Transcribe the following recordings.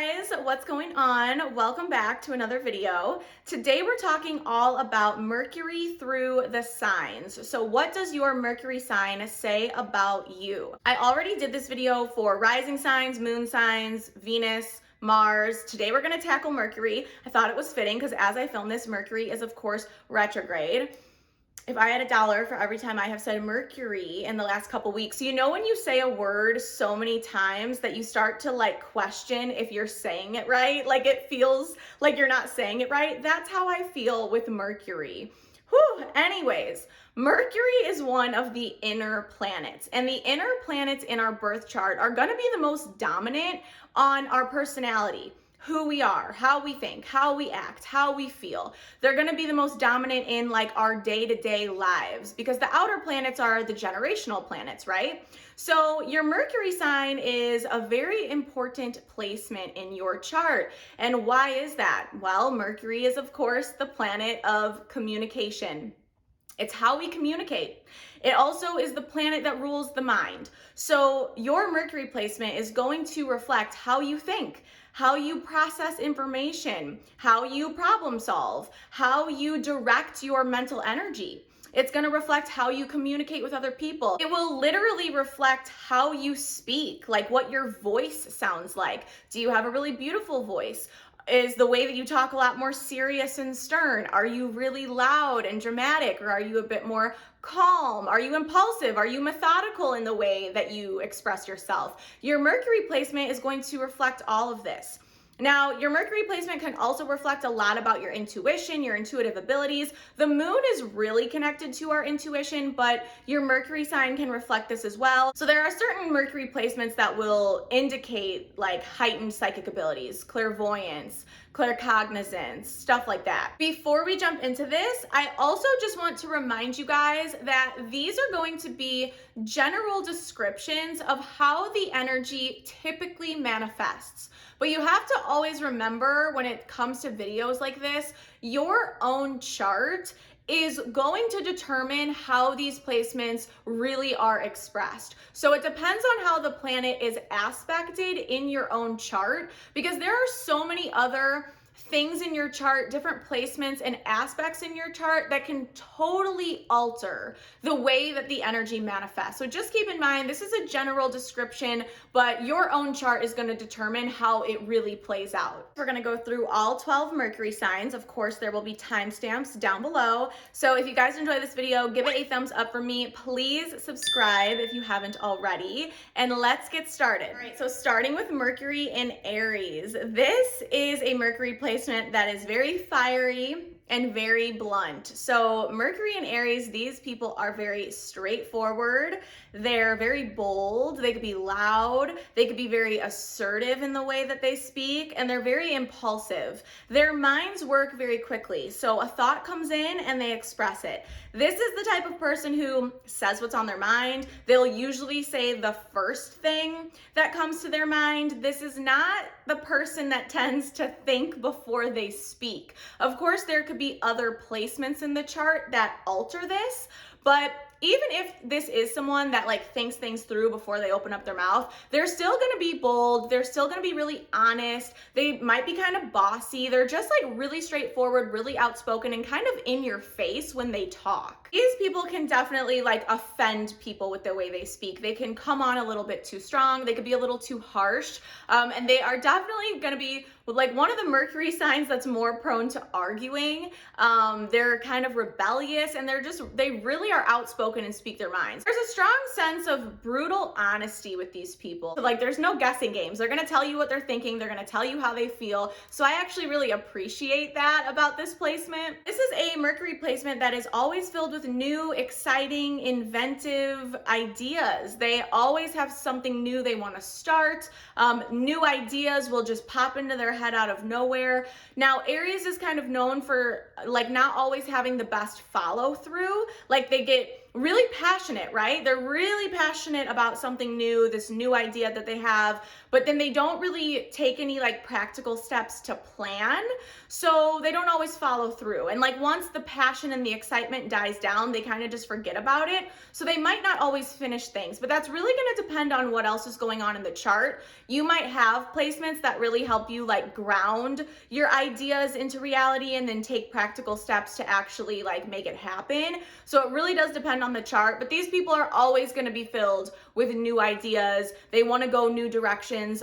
guys, what's going on? Welcome back to another video. Today we're talking all about Mercury through the signs. So what does your Mercury sign say about you? I already did this video for rising signs, moon signs, Venus, Mars. Today we're going to tackle Mercury. I thought it was fitting because as I film this, Mercury is of course retrograde. If I had $1 for every time I have said Mercury in the last couple weeks, you know when you say a word so many times that you start to like question if you're saying it right? Like it feels like you're not saying it right. That's how I feel with Mercury. Whew. Anyways, Mercury is one of the inner planets, and the inner planets in our birth chart are going to be the most dominant on our personality. Who we are, how we think, how we act, how we feel. They're going to be the most dominant in like our day-to-day lives because the outer planets are the generational planets, right? So your Mercury sign is a very important placement in your chart. And why is that? Well, Mercury is of course the planet of communication. It's how we communicate. It also is the planet that rules the mind. So your Mercury placement is going to reflect how you think, how you process information, how you problem solve, how you direct your mental energy. It's going to reflect how you communicate with other people. It will literally reflect how you speak, like what your voice sounds like. Do you have a really beautiful voice? Is the way that you talk a lot more serious and stern? Are you really loud and dramatic, or are you a bit more calm? Are you impulsive? Are you methodical in the way that you express yourself? Your Mercury placement is going to reflect all of this. Now, your Mercury placement can also reflect a lot about your intuition, your intuitive abilities. The moon is really connected to our intuition, but your Mercury sign can reflect this as well. So there are certain Mercury placements that will indicate like heightened psychic abilities, clairvoyance, claircognizance, stuff like that. Before we jump into this, I also just want to remind you guys that these are going to be general descriptions of how the energy typically manifests. But you have to always remember when it comes to videos like this, your own chart is going to determine how these placements really are expressed. So it depends on how the planet is aspected in your own chart, because there are so many other things in your chart, different placements and aspects in your chart that can totally alter the way that the energy manifests. So just keep in mind, this is a general description, but your own chart is going to determine how it really plays out. We're going to go through all 12 Mercury signs. Of course, there will be timestamps down below. So if you guys enjoy this video, give it a thumbs up for me. Please subscribe if you haven't already, and let's get started. All right, so starting with Mercury in Aries. This is a Mercury placement that is very fiery and very blunt. So Mercury and Aries, these people are very straightforward. They're very bold. They could be loud. They could be very assertive in the way that they speak, and they're very impulsive. Their minds work very quickly. So a thought comes in and they express it. This is the type of person who says what's on their mind. They'll usually say the first thing that comes to their mind. This is not the person that tends to think before they speak. Of course, there could be other placements in the chart that alter this, but even if this is someone that like thinks things through before they open up their mouth, they're still going to be bold. They're still going to be really honest. They might be kind of bossy. They're just like really straightforward, really outspoken, and kind of in your face when they talk. These people can definitely like offend people with the way they speak. They can come on a little bit too strong. They could be a little too harsh. And they are definitely going to be like one of the Mercury signs that's more prone to arguing. They're kind of rebellious, and they really are outspoken and speak their minds. There's a strong sense of brutal honesty with these people. So, like, there's no guessing games. They're going to tell you what they're thinking. They're going to tell you how they feel. So I actually really appreciate that about this placement. This is a Mercury placement that is always filled with new, exciting, inventive ideas. They always have something new they want to start. New ideas will just pop into their head out of nowhere. Now, Aries is kind of known for like not always having the best follow through. Like they get really passionate, right? They're really passionate about something new, this new idea that they have, but then they don't really take any like practical steps to plan. So they don't always follow through. And like once the passion and the excitement dies down, they kind of just forget about it. So they might not always finish things, but that's really going to depend on what else is going on in the chart. You might have placements that really help you like ground your ideas into reality and then take practical steps to actually like make it happen. So it really does depend on the chart, but these people are always going to be filled with new ideas. They want to go new directions.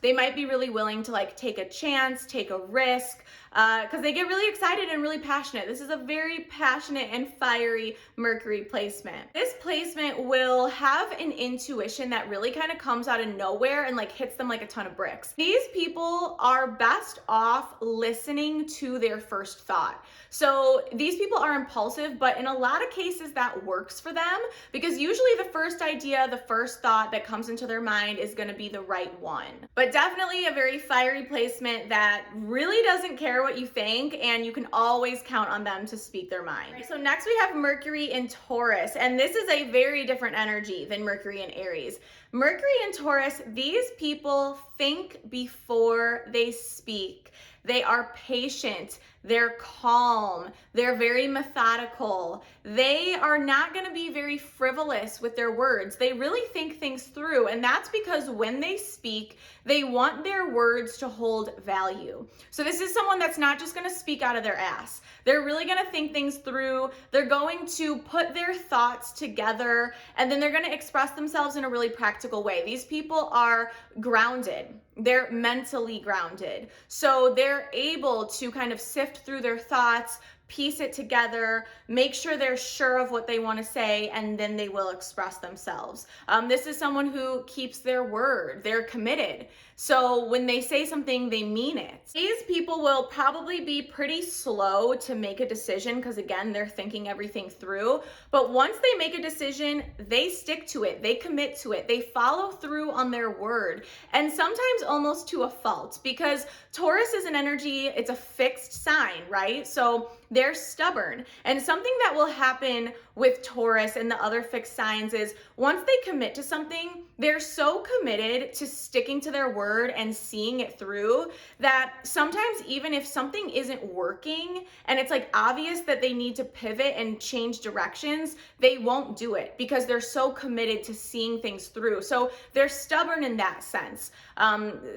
They might be really willing to like take a chance, take a risk, because they get really excited and really passionate. This is a very passionate and fiery Mercury placement. This placement will have an intuition that really kind of comes out of nowhere and like hits them like a ton of bricks. These people are best off listening to their first thought. So these people are impulsive, but in a lot of cases that works for them because usually the first idea, the first thought that comes into their mind is going to be the right one. But definitely a very fiery placement that really doesn't care what you think, and you can always count on them to speak their mind. Right, so next we have Mercury in Taurus, and this is a very different energy than Mercury in Aries. Mercury in Taurus, these people think before they speak. They are patient, they're calm, they're very methodical. They are not going to be very frivolous with their words. They really think things through, and that's because when they speak, they want their words to hold value. So this is someone that's not just going to speak out of their ass. They're really going to think things through. They're going to put their thoughts together, and then they're going to express themselves in a really practical way. These people are grounded. They're mentally grounded. So they're able to kind of sift through their thoughts, piece it together, make sure they're sure of what they want to say, and then they will express themselves. This is someone who keeps their word. They're committed. So when they say something, they mean it. These people will probably be pretty slow to make a decision because, again, they're thinking everything through. But once they make a decision, they stick to it. They commit to it. They follow through on their word, and sometimes almost to a fault, because Taurus is an energy, it's a fixed sign, right? So they're stubborn. And something that will happen with Taurus and the other fixed signs is once they commit to something, they're so committed to sticking to their word and seeing it through that sometimes even if something isn't working and it's like obvious that they need to pivot and change directions, they won't do it because they're so committed to seeing things through. So they're stubborn in that sense.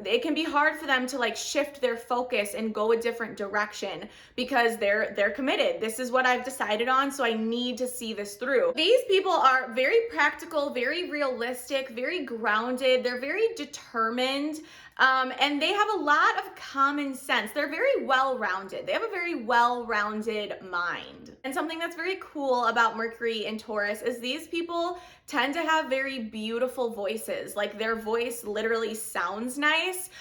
It can be hard for them to like shift their focus and go a different direction because they're committed. This is what I've decided on, so I need to see this through. These people are very practical, very realistic, very grounded. They're very determined. And they have a lot of common sense. They're very well-rounded. They have a very well-rounded mind. And something that's very cool about Mercury in Taurus is these people tend to have very beautiful voices. Like their voice literally sounds nice.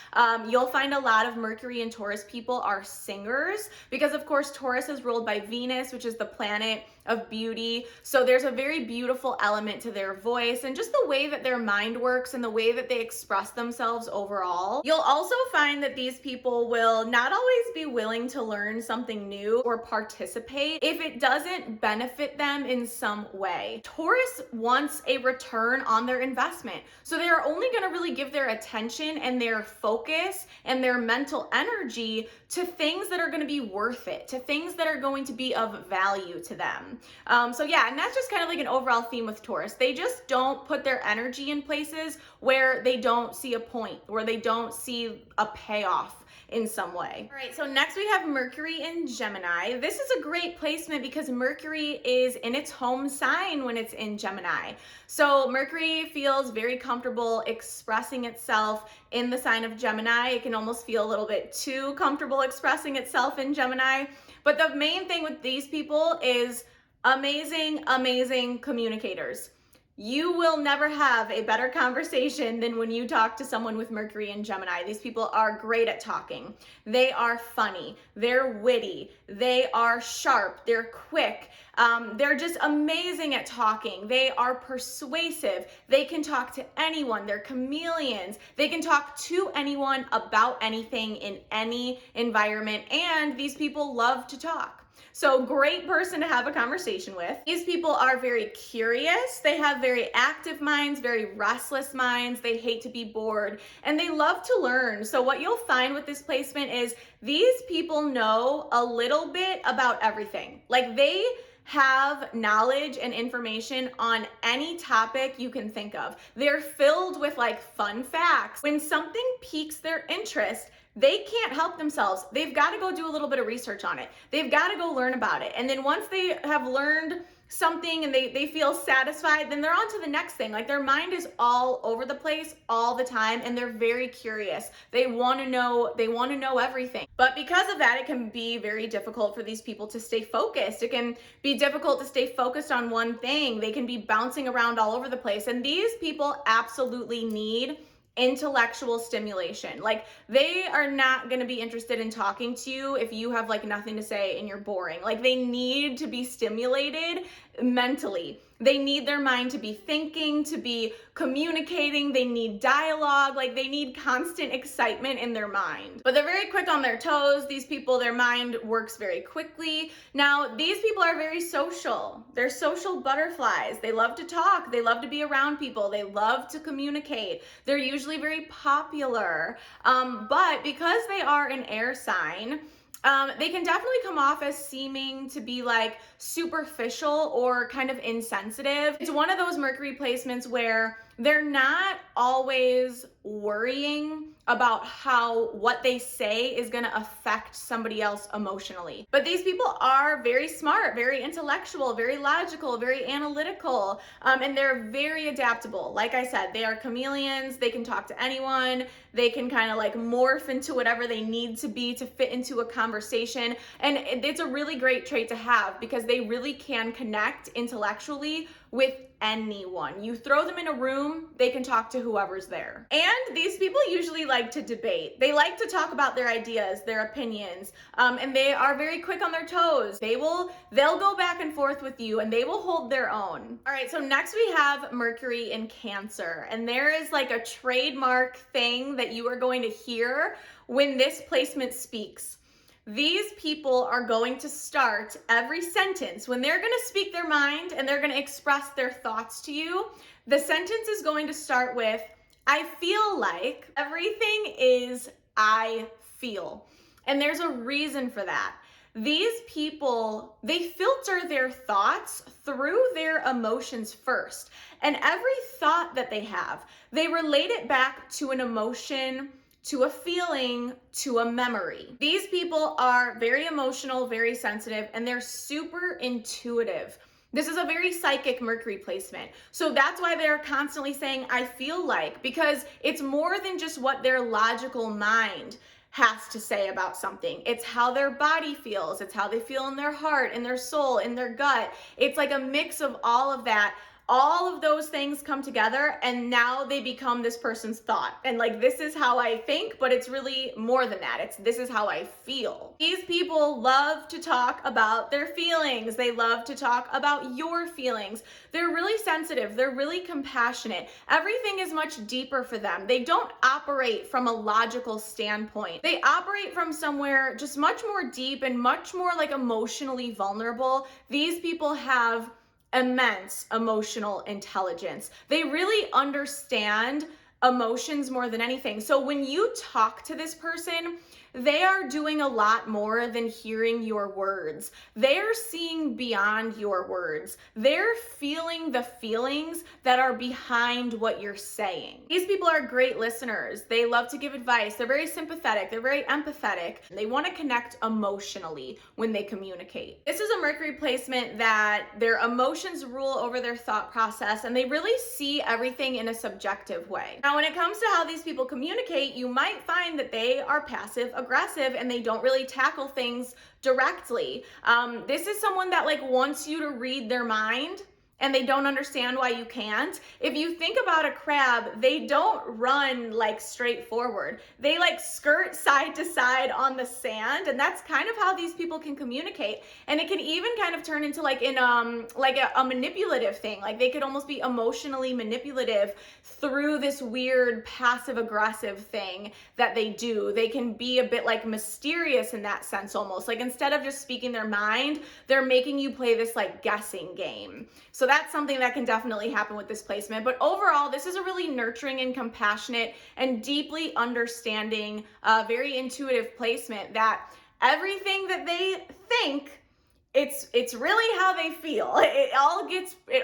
You'll find a lot of Mercury and Taurus people are singers because of course Taurus is ruled by Venus, which is the planet of beauty. So there's a very beautiful element to their voice and just the way that their mind works and the way that they express themselves overall. You'll also find that these people will not always be willing to learn something new or participate if it doesn't benefit them in some way. Taurus wants a return on their investment. So they are only going to really give their attention and their focus and their mental energy to things that are going to be worth it, to things that are going to be of value to them. So yeah, and that's just kind of like an overall theme with Taurus. They just don't put their energy in places where they don't see a point, where they don't see a payoff in some way. All right, so next we have Mercury in Gemini. This is a great placement because Mercury is in its home sign when it's in Gemini. So Mercury feels very comfortable expressing itself in the sign of Gemini. It can almost feel a little bit too comfortable expressing itself in Gemini. But the main thing with these people is amazing communicators. You will never have a better conversation than when you talk to someone with Mercury and Gemini. These people are great at talking. They are funny. They're witty. They are sharp. They're quick. They're just amazing at talking. They are persuasive. They can talk to anyone. They're chameleons. They can talk to anyone about anything in any environment. And these people love to talk. So great person to have a conversation with. These people are very curious. They have very active minds, very restless minds. They hate to be bored and they love to learn. So what you'll find with this placement is these people know a little bit about everything. Like they have knowledge and information on any topic you can think of. They're filled with like fun facts. When something piques their interest, they can't help themselves. They've got to go do a little bit of research on it. They've got to go learn about it. And then once they have learned something and they feel satisfied, then they're on to the next thing. Like their mind is all over the place all the time and they're very curious. They want to know everything. But because of that, it can be very difficult for these people to stay focused. It can be difficult to stay focused on one thing. They can be bouncing around all over the place. And these people absolutely need intellectual stimulation. Like they are not going to be interested in talking to you if you have like nothing to say and you're boring. Like they need to be stimulated mentally. They need their mind to be thinking, to be communicating. They need dialogue. Like they need constant excitement in their mind. But they're very quick on their toes. These people, their mind works very quickly. Now, these people are very social. They're social butterflies. They love to talk. They love to be around people. They love to communicate. They're usually very popular. But because they are an air sign, they can definitely come off as seeming to be like superficial or kind of insensitive. It's one of those Mercury placements where they're not always worrying about how what they say is going to affect somebody else emotionally. But these people are very smart, very intellectual, very logical, very analytical, and they're very adaptable. Like I said, they are chameleons. They can talk to anyone. They can kind of like morph into whatever they need to be to fit into a conversation. And it's a really great trait to have because they really can connect intellectually with anyone. You throw them in a room, they can talk to whoever's there. And these people usually like to debate. They like to talk about their ideas, their opinions, and they are very quick on their toes. They'll go back and forth with you and they will hold their own. All right, so next we have Mercury in Cancer, and there is like a trademark thing that you are going to hear when this placement speaks. These people are going to start every sentence when they're going to speak their mind and they're going to express their thoughts to you. The sentence is going to start with, I feel like. Everything is I feel. And there's a reason for that. These people, they filter their thoughts through their emotions first. And every thought that they have, they relate it back to an emotion, to a feeling, to a memory. These people are very emotional, very sensitive, and they're super intuitive. This is a very psychic Mercury placement. So that's why they're constantly saying, I feel like, because it's more than just what their logical mind has to say about something. It's how their body feels. It's how they feel in their heart, in their soul, in their gut. It's like a mix of all of that. All of those things come together and now they become this person's thought. And like, this is how I think, but it's really more than that. This is how I feel. These people love to talk about their feelings. They love to talk about your feelings. They're really sensitive. They're really compassionate. Everything is much deeper for them. They don't operate from a logical standpoint. They operate from somewhere just much more deep and much more like emotionally vulnerable. These people have immense emotional intelligence. They really understand emotions more than anything. So when you talk to this person, they are doing a lot more than hearing your words. They're seeing beyond your words. They're feeling the feelings that are behind what you're saying. These people are great listeners. They love to give advice. They're very sympathetic. They're very empathetic. They want to connect emotionally when they communicate. This is a Mercury placement that their emotions rule over their thought process, and they really see everything in a subjective way. Now, when it comes to how these people communicate, you might find that they are passive aggressive and they don't really tackle things directly. This is someone that like wants you to read their mind and they don't understand why you can't. If you think about a crab, they don't run like straight forward. They like skirt side to side on the sand, and that's kind of how these people can communicate. And it can even kind of turn into like a manipulative thing. Like they could almost be emotionally manipulative through this weird passive aggressive thing that they do. They can be a bit like mysterious in that sense, almost like instead of just speaking their mind, they're making you play this like guessing game. So that's something that can definitely happen with this placement. But overall, this is a really nurturing and compassionate and deeply understanding, very intuitive placement that everything that they think, it's really how they feel. It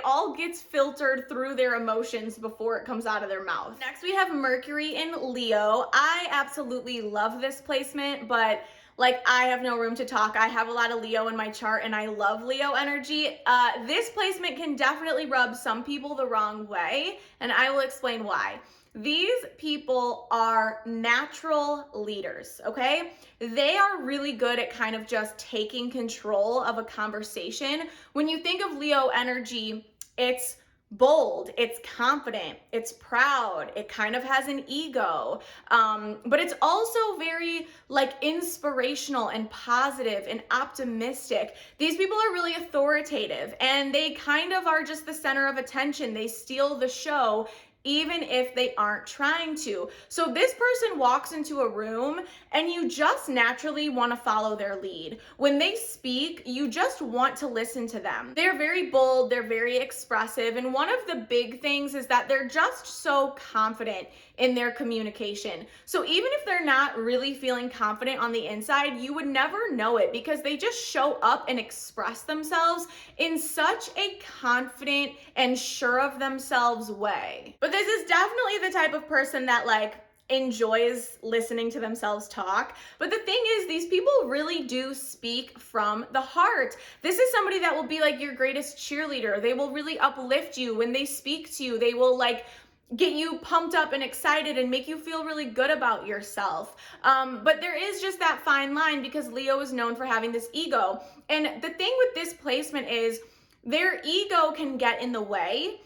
all gets filtered through their emotions before it comes out of their mouth. Next, we have Mercury in Leo. I absolutely love this placement, but like I have no room to talk. I have a lot of Leo in my chart and I love Leo energy. This placement can definitely rub some people the wrong way, and I will explain why. These people are natural leaders, okay? They are really good at kind of just taking control of a conversation. When you think of Leo energy, it's bold, it's confident, it's proud, it kind of has an ego, but it's also very like inspirational and positive and optimistic. These people are really authoritative and they kind of are just the center of attention. They steal the show even if they aren't trying to. So this person walks into a room and you just naturally want to follow their lead. When they speak, you just want to listen to them. They're very bold, they're very expressive, and one of the big things is that they're just so confident in their communication. So even if they're not really feeling confident on the inside, you would never know it because they just show up and express themselves in such a confident and sure of themselves way. But this is definitely the type of person that like enjoys listening to themselves talk. But the thing is, these people really do speak from the heart. This is somebody that will be like your greatest cheerleader. They will really uplift you when they speak to you. They will like get you pumped up and excited and make you feel really good about yourself. But there is just that fine line because Leo is known for having this ego. And the thing with this placement is their ego can get in the way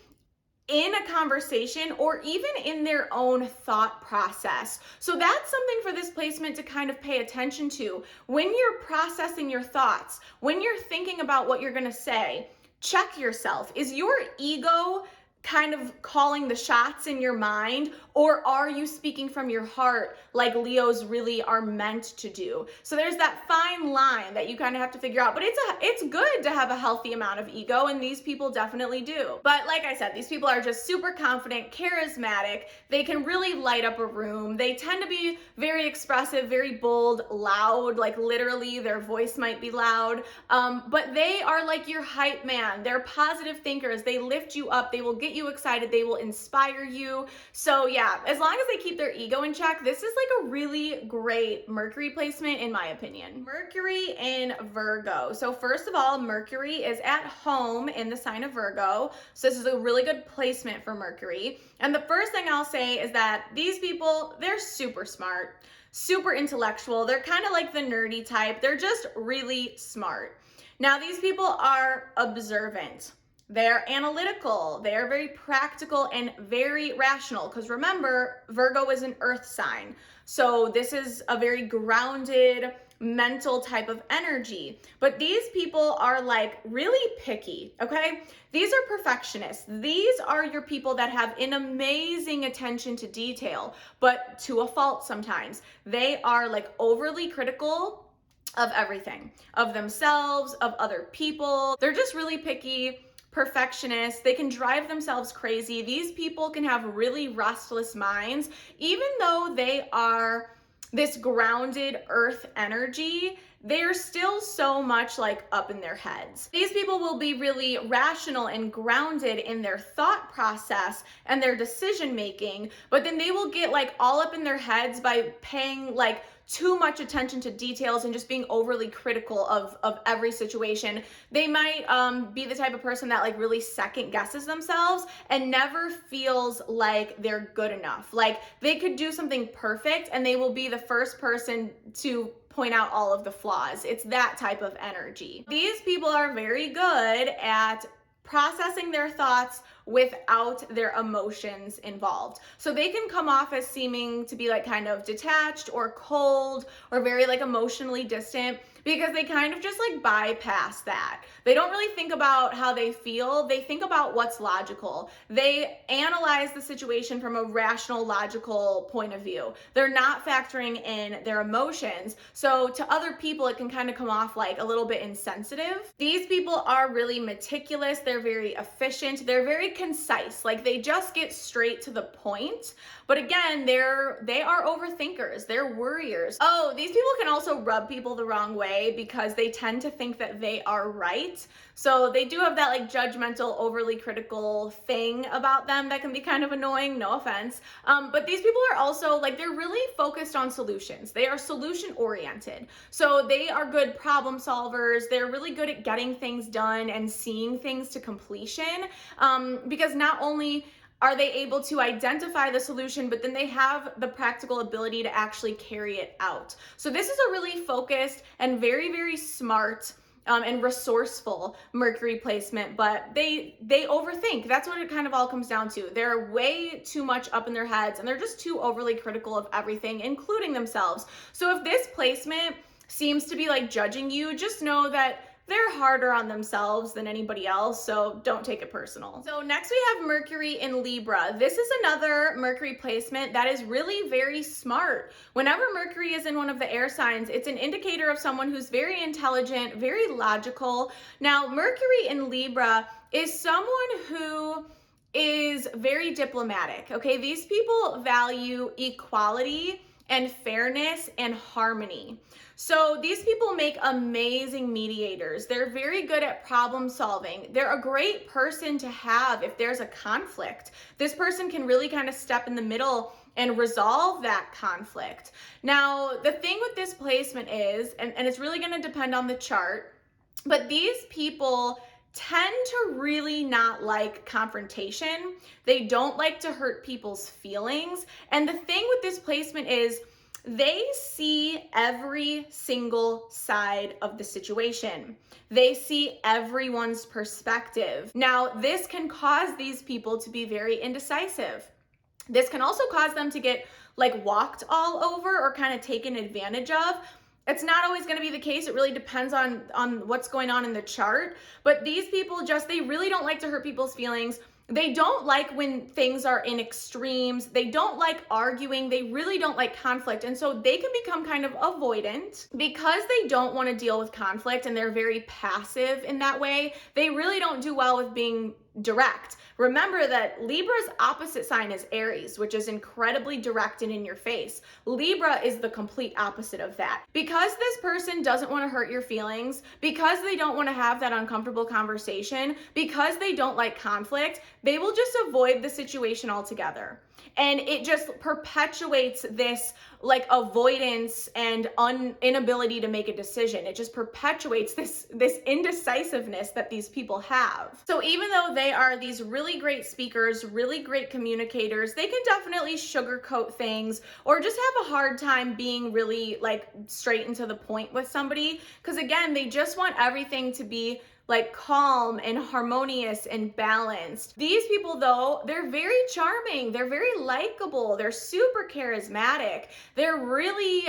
in a conversation or even in their own thought process. So that's something for this placement to kind of pay attention to. When you're processing your thoughts, when you're thinking about what you're going to say, check yourself. Is your ego kind of calling the shots in your mind, or are you speaking from your heart like Leos really are meant to do? So there's that fine line that you kind of have to figure out, but it's good to have a healthy amount of ego, and these people definitely do. But like I said, these people are just super confident, charismatic. They can really light up a room. They tend to be very expressive, very bold, loud, like literally their voice might be loud, but they are like your hype man. They're positive thinkers. They lift you up. They will get you excited. They will inspire you. So yeah, as long as they keep their ego in check, this is like a really great Mercury placement in my opinion. Mercury in Virgo. So first of all, Mercury is at home in the sign of Virgo. So this is a really good placement for Mercury. And the first thing I'll say is that these people, they're super smart, super intellectual. They're kind of like the nerdy type. They're just really smart. Now, these people are observant. They're analytical, they're very practical and very rational, because remember, Virgo is an earth sign. So this is a very grounded, mental type of energy. But these people are like really picky, okay? These are perfectionists. These are your people that have an amazing attention to detail, but to a fault sometimes. They are like overly critical of everything, of themselves, of other people. They're just really picky. Perfectionists, they can drive themselves crazy. These people can have really restless minds, even though they are this grounded earth energy. They're still so much like up in their heads. These people will be really rational and grounded in their thought process and their decision making, but then they will get like all up in their heads by paying like too much attention to details and just being overly critical of every situation. They might be the type of person that like really second guesses themselves and never feels like they're good enough. Like they could do something perfect and they will be the first person to point out all of the flaws. It's that type of energy. These people are very good at processing their thoughts without their emotions involved. So they can come off as seeming to be like kind of detached or cold or very like emotionally distant because they kind of just like bypass that. They don't really think about how they feel. They think about what's logical. They analyze the situation from a rational, logical point of view. They're not factoring in their emotions. So to other people, it can kind of come off like a little bit insensitive. These people are really meticulous. They're very efficient. They're very concise. Like they just get straight to the point. But again, they are overthinkers. They're worriers. Oh, these people can also rub people the wrong way because they tend to think that they are right. So they do have that like judgmental, overly critical thing about them that can be kind of annoying, no offense. But these people are also like, they're really focused on solutions. They are solution oriented. So they are good problem solvers. They're really good at getting things done and seeing things to completion. Because not only are they able to identify the solution, but then they have the practical ability to actually carry it out. So this is a really focused and very, very smart and resourceful Mercury placement, but they overthink. That's what it kind of all comes down to. They're way too much up in their heads and they're just too overly critical of everything, including themselves. So if this placement seems to be like judging you, just know that they're harder on themselves than anybody else, so don't take it personal. So next we have Mercury in Libra. This is another Mercury placement that is really very smart. Whenever Mercury is in one of the air signs, it's an indicator of someone who's very intelligent, very logical. Now, Mercury in Libra is someone who is very diplomatic, okay? These people value equality and fairness and harmony. So these people make amazing mediators. They're very good at problem solving. They're a great person to have if there's a conflict. This person can really kind of step in the middle and resolve that conflict. Now, the thing with this placement is, and it's really going to depend on the chart, but these people tend to really not like confrontation. They don't like to hurt people's feelings. And the thing with this placement is they see every single side of the situation. They see everyone's perspective. Now, this can cause these people to be very indecisive. This can also cause them to get like walked all over or kind of taken advantage of. It's not always going to be the case. It really depends on what's going on in the chart. But these people they really don't like to hurt people's feelings. They don't like when things are in extremes. They don't like arguing. They really don't like conflict. And so they can become kind of avoidant because they don't want to deal with conflict and they're very passive in that way. They really don't do well with being direct. Remember that Libra's opposite sign is Aries, which is incredibly direct and in your face. Libra is the complete opposite of that. Because this person doesn't want to hurt your feelings, because they don't want to have that uncomfortable conversation, because they don't like conflict, they will just avoid the situation altogether. And it just perpetuates this like avoidance and inability to make a decision. It just perpetuates this indecisiveness that these people have. So even though they are these really great speakers, really great communicators, they can definitely sugarcoat things or just have a hard time being really like straight and to the point with somebody. Because again, they just want everything to be like calm and harmonious and balanced. These people though, they're very charming. They're very likable. They're super charismatic. They're really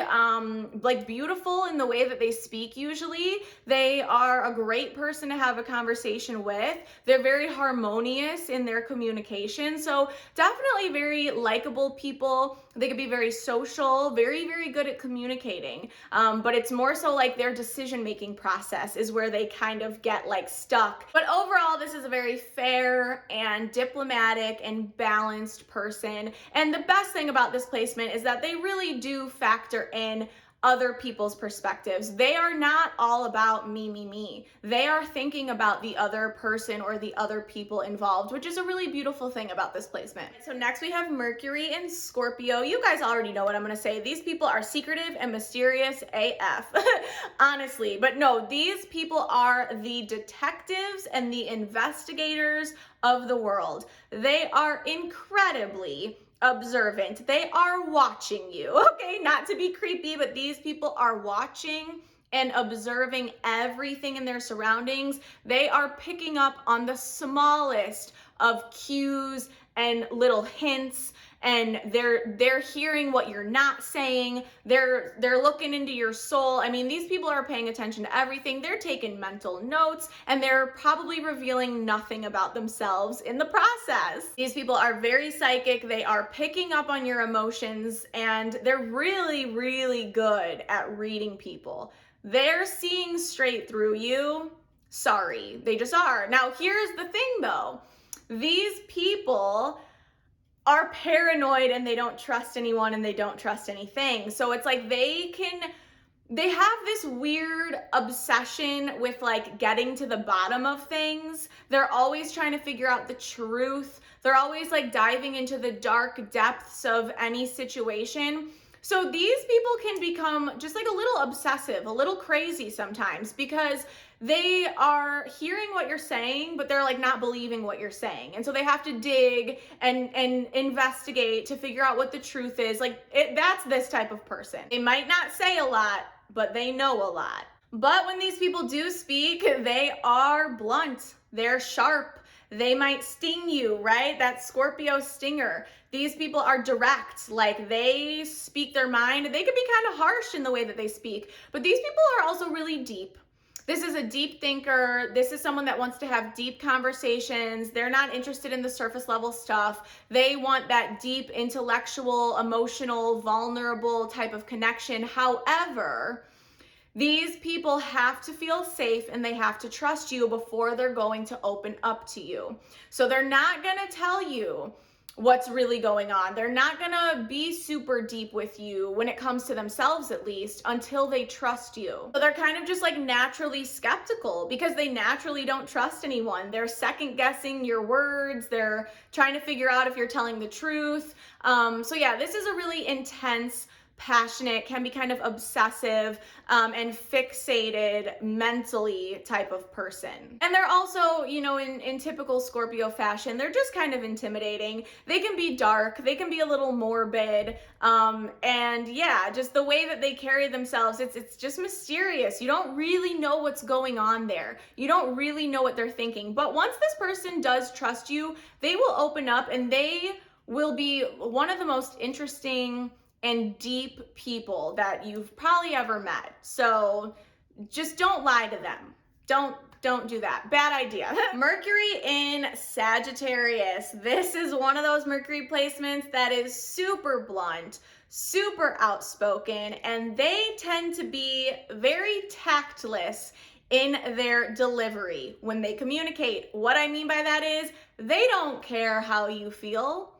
like beautiful in the way that they speak usually. They are a great person to have a conversation with. They're very harmonious in their communication. So definitely very likable people. They could be very social, very, very good at communicating. But it's more so like their decision-making process is where they kind of get like stuck. But overall, this is a very fair and diplomatic and balanced person. And the best thing about this placement is that they really do factor in other people's perspectives. They are not all about me, me, me. They are thinking about the other person or the other people involved, which is a really beautiful thing about this placement. So next we have Mercury in Scorpio. You guys already know what I'm gonna say. These people are secretive and mysterious AF, honestly. But no, these people are the detectives and the investigators of the world. They are incredibly observant. They are watching you, okay? Not to be creepy, but these people are watching and observing everything in their surroundings, they are picking up on the smallest of cues and little hints, and they're hearing what you're not saying. They're looking into your soul. I mean, these people are paying attention to everything. They're taking mental notes, and they're probably revealing nothing about themselves in the process. These people are very psychic. They are picking up on your emotions, and they're really, really good at reading people. They're seeing straight through you. Sorry, they just are. Now, here's the thing though. These people are paranoid and they don't trust anyone and they don't trust anything. So it's like they have this weird obsession with like getting to the bottom of things. They're always trying to figure out the truth. They're always like diving into the dark depths of any situation. So these people can become just like a little obsessive, a little crazy sometimes, because they are hearing what you're saying, but they're like not believing what you're saying. And so they have to dig and investigate to figure out what the truth is. That's this type of person. They might not say a lot, but they know a lot. But when these people do speak, they are blunt. They're sharp. They might sting you, right? That Scorpio stinger. These people are direct, like they speak their mind. They can be kind of harsh in the way that they speak, but these people are also really deep. This is a deep thinker. This is someone that wants to have deep conversations. They're not interested in the surface level stuff. They want that deep intellectual, emotional, vulnerable type of connection. However, these people have to feel safe and they have to trust you before they're going to open up to you. So they're not going to tell you what's really going on. They're not gonna be super deep with you when it comes to themselves, at least, until they trust you. So they're kind of just like naturally skeptical because they naturally don't trust anyone. They're second guessing your words. They're trying to figure out if you're telling the truth. So yeah, this is a really intense, passionate, can be kind of obsessive and fixated mentally type of person. And they're also, you know, in typical Scorpio fashion, they're just kind of intimidating. They can be dark, they can be a little morbid, and yeah, just the way that they carry themselves, it's just mysterious. You don't really know what's going on there. You don't really know what they're thinking. But once this person does trust you, they will open up and they will be one of the most interesting and deep people that you've probably ever met. So just don't lie to them. Don't do that. Bad idea. Mercury in Sagittarius. This is one of those Mercury placements that is super blunt, super outspoken, and they tend to be very tactless in their delivery when they communicate. What I mean by that is they don't care how you feel.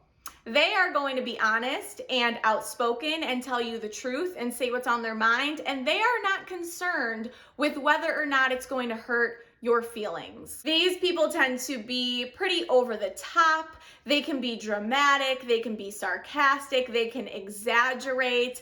They are going to be honest and outspoken and tell you the truth and say what's on their mind, and they are not concerned with whether or not it's going to hurt your feelings. These people tend to be pretty over the top. They can be dramatic, they can be sarcastic, they can exaggerate,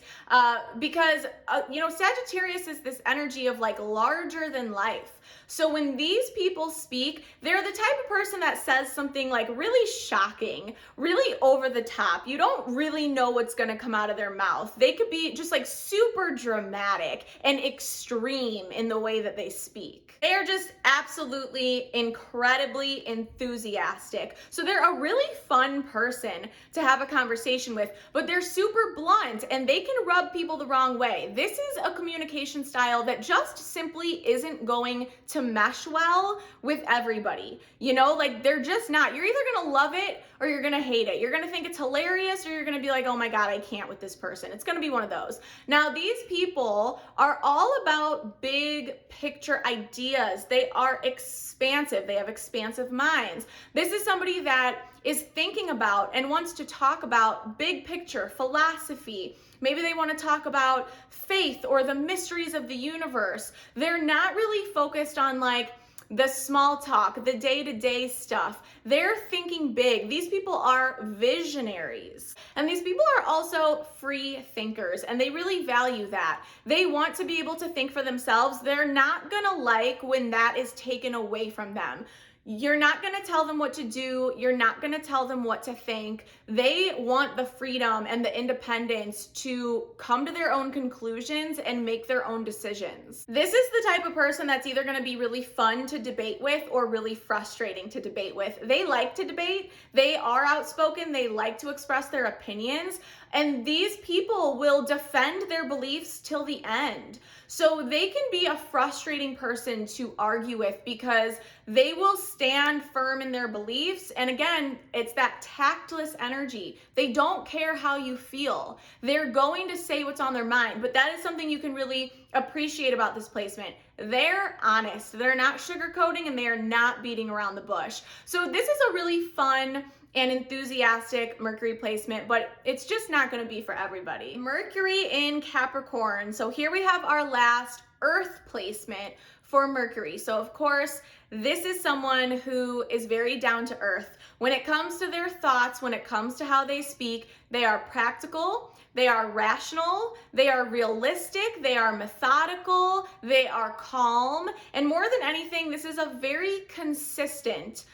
because, you know, Sagittarius is this energy of like larger than life. So when these people speak, they're the type of person that says something like really shocking, really over the top. You don't really know what's gonna come out of their mouth. They could be just like super dramatic and extreme in the way that they speak. They are just absolutely incredibly enthusiastic. So they're a really fun person to have a conversation with, but they're super blunt and they can rub people the wrong way. This is a communication style that just simply isn't going to mesh well with everybody. You know, like they're just not. You're either gonna love it or you're gonna hate it. You're gonna think it's hilarious or you're gonna be like, oh my God, I can't with this person. It's gonna be one of those. Now, these people are all about big picture ideas. They are expansive. They have expansive minds. This is somebody that is thinking about and wants to talk about big picture, philosophy. Maybe they want to talk about faith or the mysteries of the universe. They're not really focused on like the small talk, the day-to-day stuff. They're thinking big. These people are visionaries. And these people are also free thinkers, and they really value that. They want to be able to think for themselves. They're not gonna like when that is taken away from them. You're not going to tell them what to do. You're not going to tell them what to think. They want the freedom and the independence to come to their own conclusions and make their own decisions. This is the type of person that's either going to be really fun to debate with or really frustrating to debate with. They like to debate. They are outspoken. They like to express their opinions. And these people will defend their beliefs till the end. So they can be a frustrating person to argue with because they will stand firm in their beliefs. And again, it's that tactless energy. They don't care how you feel. They're going to say what's on their mind. But that is something you can really appreciate about this placement. They're honest. They're not sugarcoating and they are not beating around the bush. So this is a really fun and enthusiastic Mercury placement, but it's just not going to be for everybody. Mercury in Capricorn. So here we have our last Earth placement for Mercury. So of course, this is someone who is very down to earth. When it comes to their thoughts, when it comes to how they speak, they are practical, they are rational, they are realistic, they are methodical, they are calm, and more than anything, this is a very consistent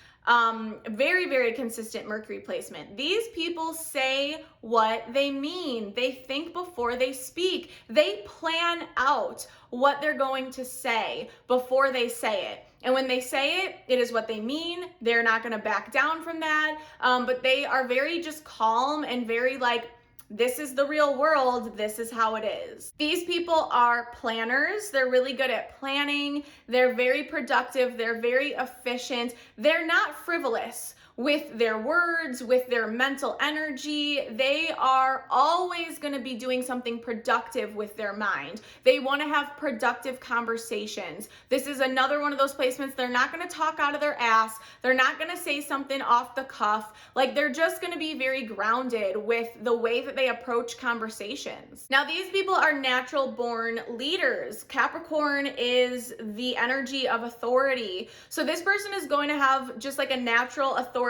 very consistent Mercury placement. These people say what they mean. They think before they speak. They plan out what they're going to say before they say it. And when they say it, it is what they mean. They're not going to back down from that. But they are very just calm and very like, this is the real world. This is how it is. These people are planners. They're really good at planning. They're very productive. They're very efficient. They're not frivolous with their words, with their mental energy. They are always going to be doing something productive with their mind. They want to have productive conversations. This is another one of those placements. They're not going to talk out of their ass. They're not going to say something off the cuff. Like they're just going to be very grounded with the way that they approach conversations. Now, these people are natural born leaders. Capricorn is the energy of authority. So this person is going to have just like a natural authoritative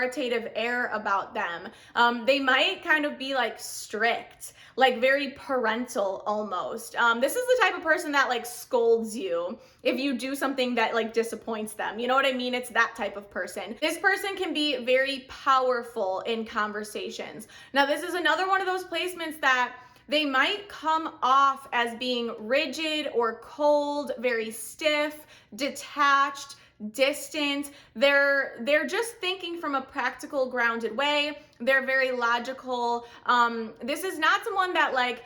air about them. They might kind of be like strict, like very parental almost. This is the type of person that like scolds you if you do something that like disappoints them. You know what I mean? It's that type of person. This person can be very powerful in conversations. Now, this is another one of those placements that they might come off as being rigid or cold, very stiff, detached, distant. They're just thinking from a practical, grounded way. They're very logical. This is not someone that like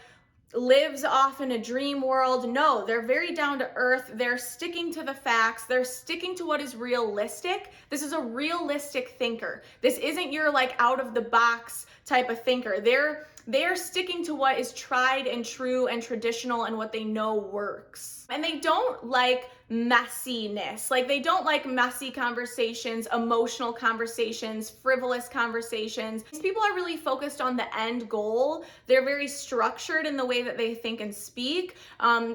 lives off in a dream world. No, they're very down to earth. They're sticking to the facts. They're sticking to what is realistic. This is a realistic thinker. This isn't your like out of the box type of thinker. They're sticking to what is tried and true and traditional and what they know works. And they don't like messiness. Like they don't like messy conversations, emotional conversations, frivolous conversations. These people are really focused on the end goal. They're very structured in the way that they think and speak.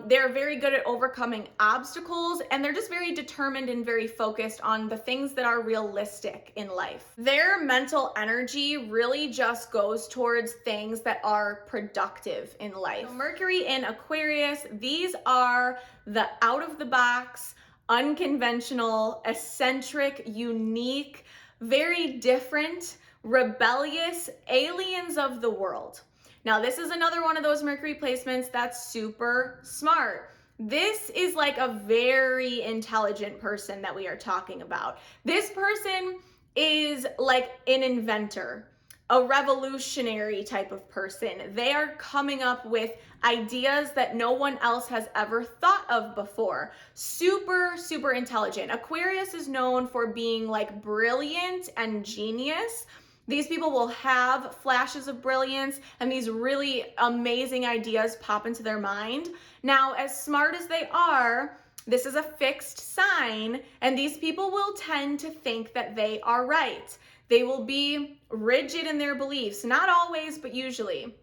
They're very good at overcoming obstacles, and they're just very determined and very focused on the things that are realistic in life. Their mental energy really just goes towards things that are productive in life. So Mercury in Aquarius, these are the out of the box, unconventional, eccentric, unique, very different, rebellious aliens of the world. Now, this is another one of those Mercury placements that's super smart. This is like a very intelligent person that we are talking about. This person is like an inventor, a revolutionary type of person. They are coming up with ideas that no one else has ever thought of before. Super, super intelligent. Aquarius is known for being like brilliant and genius. These people will have flashes of brilliance and these really amazing ideas pop into their mind. Now, as smart as they are, this is a fixed sign, and these people will tend to think that they are right. They will be rigid in their beliefs, not always, but usually.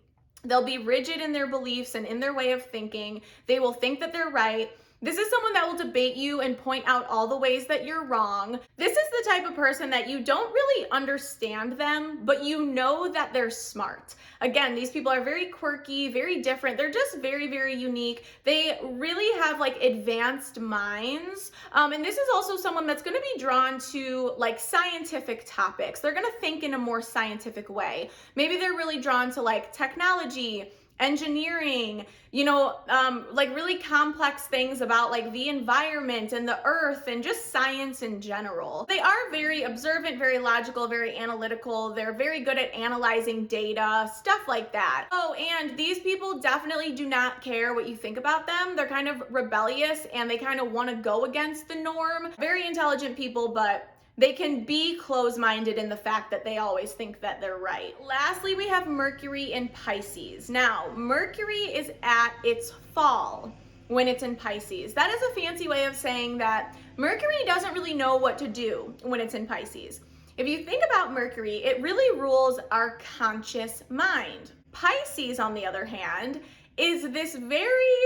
They'll be rigid in their beliefs and in their way of thinking. They will think that they're right. This is someone that will debate you and point out all the ways that you're wrong. This is the type of person that you don't really understand them, but you know that they're smart. Again, these people are very quirky, very different. They're just very, very unique. They really have like advanced minds. And this is also someone that's going to be drawn to like scientific topics. They're going to think in a more scientific way. Maybe they're really drawn to like technology, engineering, like really complex things about like the environment and the earth and just science in general. They are very observant, very logical, very analytical. They're very good at analyzing data, stuff like that. Oh, and these people definitely do not care what you think about them. They're kind of rebellious and they kind of want to go against the norm. Very intelligent people, but they can be closed-minded in the fact that they always think that they're right. Lastly, we have Mercury in Pisces. Now, Mercury is at its fall when it's in Pisces. That is a fancy way of saying that Mercury doesn't really know what to do when it's in Pisces. If you think about Mercury, it really rules our conscious mind. Pisces, on the other hand, is this very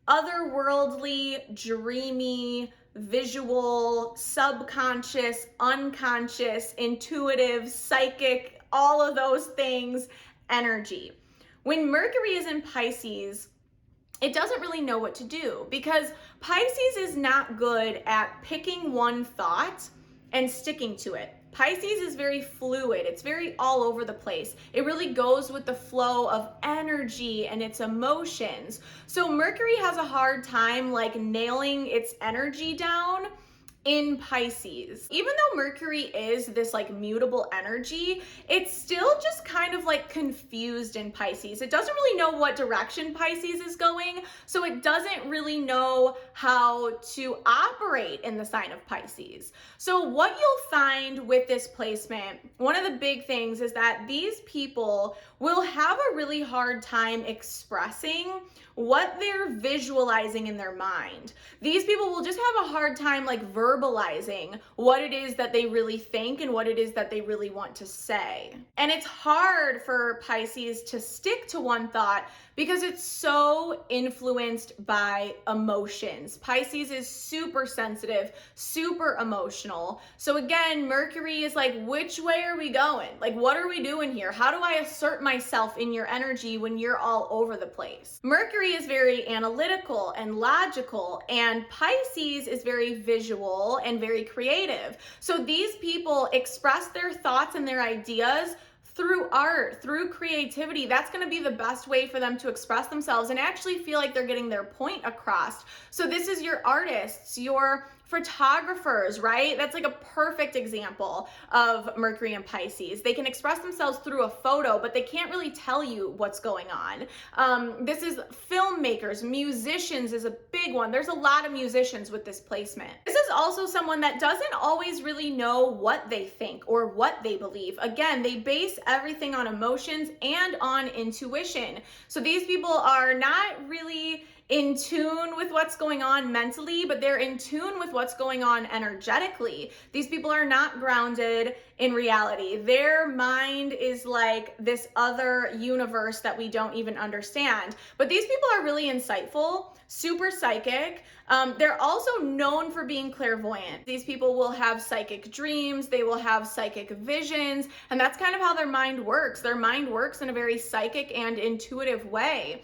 otherworldly, dreamy, visual, subconscious, unconscious, intuitive, psychic, all of those things energy. When Mercury is in Pisces, it doesn't really know what to do because Pisces is not good at picking one thought and sticking to it. Pisces is very fluid. It's very all over the place. It really goes with the flow of energy and its emotions. So Mercury has a hard time like nailing its energy down in Pisces. Even though Mercury is this like mutable energy, it's still just kind of like confused in Pisces. It doesn't really know what direction Pisces is going, so it doesn't really know how to operate in the sign of Pisces. So what you'll find with this placement, one of the big things is that these people will have a really hard time expressing what they're visualizing in their mind. These people will just have a hard time like verbalizing what it is that they really think and what it is that they really want to say. And it's hard for Pisces to stick to one thought because it's so influenced by emotions. Pisces is super sensitive, super emotional. So again, Mercury is like, which way are we going? Like, what are we doing here? How do I assert myself in your energy when you're all over the place? Mercury is very analytical and logical, and Pisces is very visual and very creative. So these people express their thoughts and their ideas through art, through creativity. That's going to be the best way for them to express themselves and actually feel like they're getting their point across. So this is your artists, your photographers, right? That's like a perfect example of Mercury and Pisces. They can express themselves through a photo, but they can't really tell you what's going on. This is filmmakers, musicians is a big one. There's a lot of musicians with this placement. This is also someone that doesn't always really know what they think or what they believe. Again, they base everything on emotions and on intuition. So these people are not really in tune with what's going on mentally, but they're in tune with what's going on energetically. These people are not grounded in reality. Their mind is like this other universe that we don't even understand. But these people are really insightful, super psychic. They're also known for being clairvoyant. These people will have psychic dreams, they will have psychic visions, and that's kind of how their mind works. Their mind works in a very psychic and intuitive way.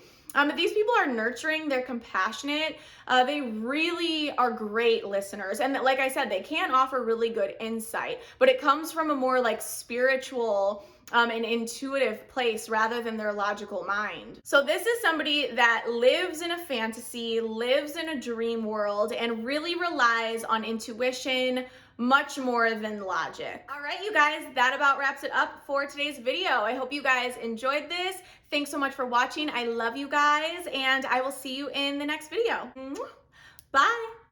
These people are nurturing, they're compassionate, they really are great listeners. And like I said, they can offer really good insight, but it comes from a more like spiritual and intuitive place rather than their logical mind. So this is somebody that lives in a fantasy, lives in a dream world, and really relies on intuition much more than logic. All right, you guys, that about wraps it up for today's video. I hope you guys enjoyed this. Thanks so much for watching. I love you guys, and I will see you in the next video. Mwah.